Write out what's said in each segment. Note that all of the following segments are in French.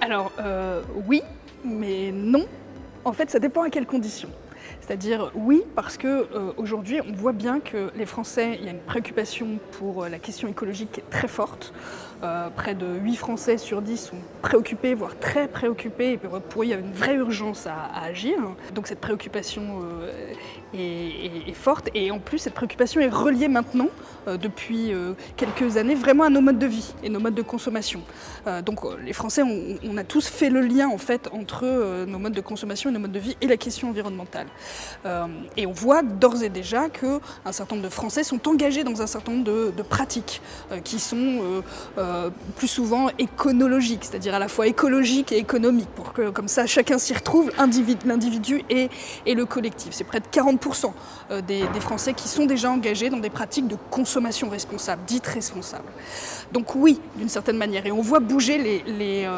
Alors, oui, mais non. En fait, ça dépend à quelles conditions. C'est-à-dire, oui, parce qu'aujourd'hui, on voit bien que les Français, il y a une préoccupation pour la question écologique très forte. Près de 8 Français sur 10 sont préoccupés, voire très préoccupés, et pour eux, il y a une vraie urgence à agir. Donc cette préoccupation est forte, et en plus, cette préoccupation est reliée maintenant, depuis quelques années, vraiment à nos modes de vie et nos modes de consommation. Donc les Français, on a tous fait le lien, en fait, entre nos modes de consommation et nos modes de vie et la question environnementale. Et on voit d'ores et déjà qu'un certain nombre de Français sont engagés dans un certain nombre de pratiques qui sont plus souvent éconologiques, c'est-à-dire à la fois écologiques et économiques, pour que comme ça chacun s'y retrouve, l'individu et le collectif. C'est près de 40% des Français qui sont déjà engagés dans des pratiques de consommation responsable, dites responsables. Donc oui, d'une certaine manière, et on voit bouger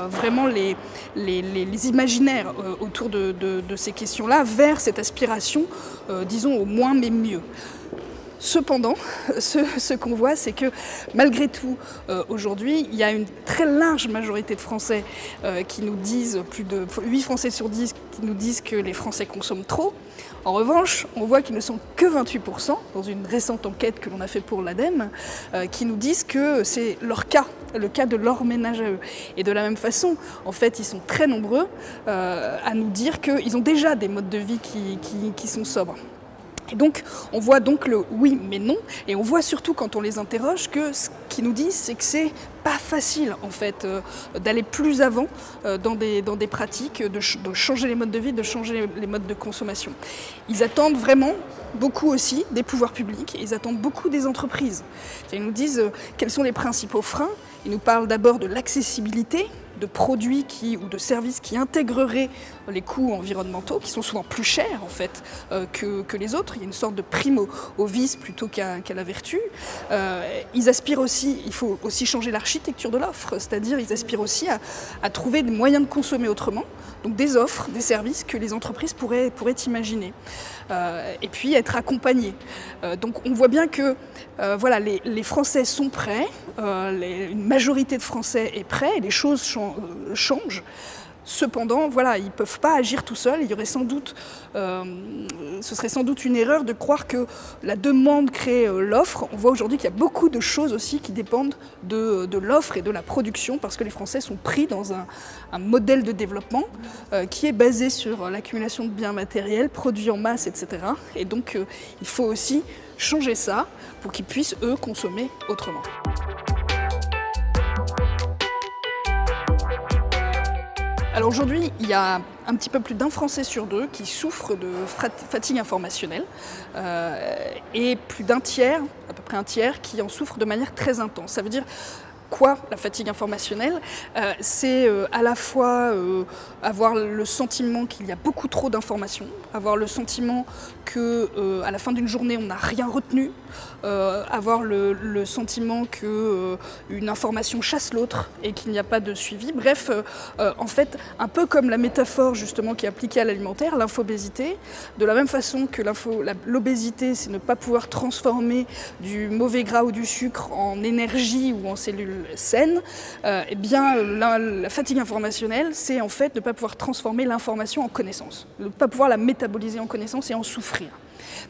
vraiment les imaginaires autour de ces questions-là vers cette aspiration, disons, au moins mais mieux. Cependant, ce qu'on voit, c'est que malgré tout, aujourd'hui, il y a une très large majorité de Français qui nous disent, plus de 8 Français sur 10 qui nous disent que les Français consomment trop. En revanche, on voit qu'ils ne sont que 28%, dans une récente enquête que l'on a fait pour l'ADEME, qui nous disent que c'est leur cas, le cas de leur ménage à eux. Et de la même façon, en fait, ils sont très nombreux à nous dire qu'ils ont déjà des modes de vie qui sont sobres. Et donc, on voit donc le oui mais non, et on voit surtout quand on les interroge que ce qu'ils nous disent, c'est que c'est pas facile en fait d'aller plus avant dans des pratiques, de changer les modes de vie, de changer les modes de consommation. Ils attendent vraiment beaucoup aussi des pouvoirs publics, ils attendent beaucoup des entreprises. Ils nous disent quels sont les principaux freins. Ils nous parlent d'abord de l'accessibilité, de produits ou de services qui intégreraient les coûts environnementaux, qui sont souvent plus chers en fait que les autres. Il y a une sorte de prime au vice plutôt qu'à la vertu. Ils aspirent aussi, il faut aussi changer l'architecture de l'offre, c'est-à-dire ils aspirent aussi à trouver des moyens de consommer autrement, donc des offres, des services que les entreprises pourraient imaginer. Et puis être accompagnés. Donc on voit bien que voilà, les Français sont prêts, une majorité de Français est prêt, et les choses changent. Cependant, voilà, ils ne peuvent pas agir tout seuls. Il y aurait sans doute, ce serait sans doute une erreur de croire que la demande crée l'offre. On voit aujourd'hui qu'il y a beaucoup de choses aussi qui dépendent de l'offre et de la production, parce que les Français sont pris dans un modèle de développement qui est basé sur l'accumulation de biens matériels, produits en masse, etc. Et donc, il faut aussi changer ça pour qu'ils puissent, eux, consommer autrement. Alors aujourd'hui, il y a un petit peu plus d'un Français sur deux qui souffre de fatigue informationnelle et plus d'un tiers, à peu près un tiers, qui en souffre de manière très intense. Ça veut dire quoi, la fatigue informationnelle? C'est à la fois avoir le sentiment qu'il y a beaucoup trop d'informations, avoir le sentiment qu'à la fin d'une journée, on n'a rien retenu, avoir le sentiment qu'une information chasse l'autre et qu'il n'y a pas de suivi. Bref, en fait, un peu comme la métaphore justement qui est appliquée à l'alimentaire, l'infobésité, de la même façon que l'obésité, c'est ne pas pouvoir transformer du mauvais gras ou du sucre en énergie ou en cellules saines, eh bien la fatigue informationnelle, c'est en fait ne pas pouvoir transformer l'information en connaissance, ne pas pouvoir la métaboliser en connaissance et en souffrir.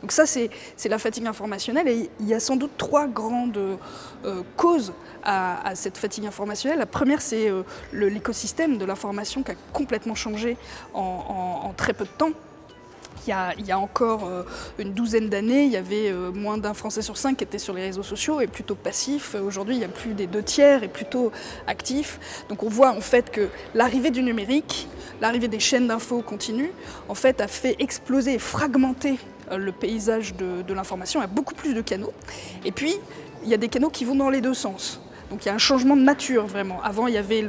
Donc ça, c'est la fatigue informationnelle, et il y a sans doute 3 grandes causes à cette fatigue informationnelle. La première, c'est l'écosystème de l'information qui a complètement changé en très peu de temps. Il y a encore une douzaine d'années, il y avait moins d'un Français sur 5 qui était sur les réseaux sociaux et plutôt passif. Aujourd'hui, il y a plus des 2 tiers et plutôt actifs. Donc on voit en fait que l'arrivée du numérique, l'arrivée des chaînes d'infos continues, en fait, a fait exploser et fragmenter le paysage de l'information. Il y a beaucoup plus de canaux. Et puis, il y a des canaux qui vont dans les 2 sens. Donc il y a un changement de nature vraiment. Avant il y avait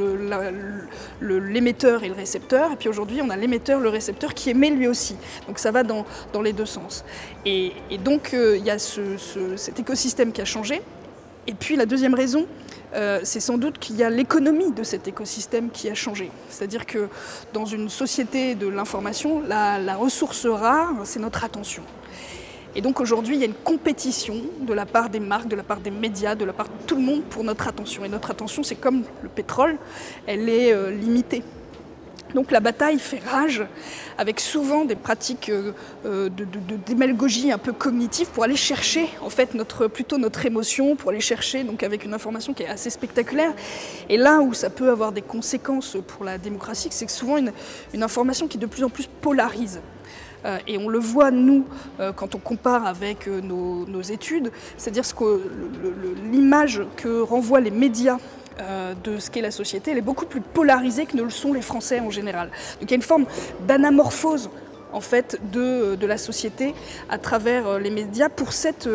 l'émetteur et le récepteur, et puis aujourd'hui on a l'émetteur, le récepteur qui émet lui aussi. Donc ça va dans les 2 sens. Et donc il y a cet écosystème qui a changé. Et puis la deuxième raison, c'est sans doute qu'il y a l'économie de cet écosystème qui a changé. C'est-à-dire que dans une société de l'information, la ressource rare, c'est notre attention. Et donc aujourd'hui, il y a une compétition de la part des marques, de la part des médias, de la part de tout le monde pour notre attention. Et notre attention, c'est comme le pétrole, elle est limitée. Donc la bataille fait rage, avec souvent des pratiques de démagogie un peu cognitive pour aller chercher en fait plutôt notre émotion, pour aller chercher donc avec une information qui est assez spectaculaire. Et là où ça peut avoir des conséquences pour la démocratie, c'est que souvent une information qui de plus en plus polarise. Et on le voit, nous, quand on compare avec nos études, c'est-à-dire l'image que renvoient les médias de ce qu'est la société, elle est beaucoup plus polarisée que ne le sont les Français en général. Donc il y a une forme d'anamorphose en fait, de la société à travers les médias pour cette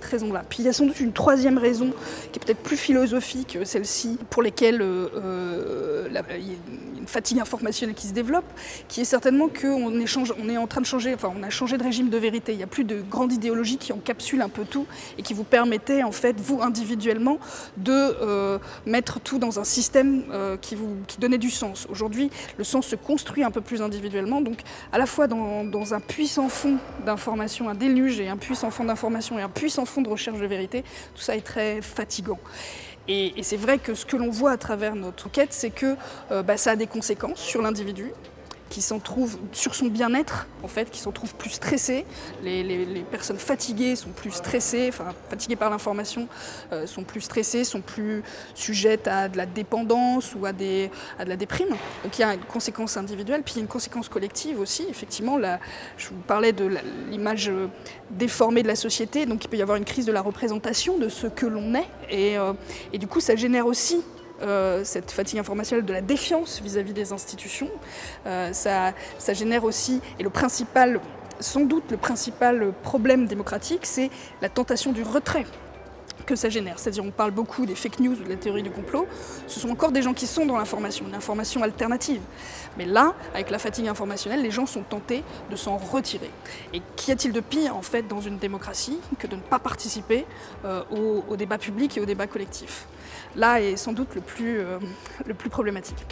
raison-là. Puis il y a sans doute une troisième raison qui est peut-être plus philosophique, celle-ci, pour lesquelles il y a une fatigue informationnelle qui se développe, qui est certainement qu'on est en train de changer, enfin on a changé de régime de vérité. Il n'y a plus de grande idéologie qui encapsule un peu tout et qui vous permettait en fait, vous individuellement, de mettre tout dans un système qui donnait du sens. Aujourd'hui, le sens se construit un peu plus individuellement, donc à la fois dans un puissant fond d'information, un déluge et un puissant fond d'information et un puissant fond de recherche de vérité, tout ça est très fatigant. Et c'est vrai que ce que l'on voit à travers notre enquête, c'est que ça a des conséquences sur l'individu, qui s'en trouve sur son bien-être, en fait, qui s'en trouve plus stressé. Les personnes fatiguées sont plus stressées, enfin fatiguées par l'information, sont plus stressées, sont plus sujettes à de la dépendance ou à de la déprime. Donc il y a une conséquence individuelle, puis il y a une conséquence collective aussi. Effectivement, je vous parlais de l'image déformée de la société, donc il peut y avoir une crise de la représentation de ce que l'on est, et du coup ça génère aussi cette fatigue informationnelle de la défiance vis-à-vis des institutions. Ça génère aussi, et sans doute le principal problème démocratique, c'est la tentation du retrait que ça génère. C'est-à-dire on parle beaucoup des fake news ou de la théorie du complot, ce sont encore des gens qui sont dans l'information, une information alternative. Mais là, avec la fatigue informationnelle, les gens sont tentés de s'en retirer. Et qu'y a-t-il de pire en fait dans une démocratie que de ne pas participer au débat public et au débat collectif? Là est sans doute le plus problématique.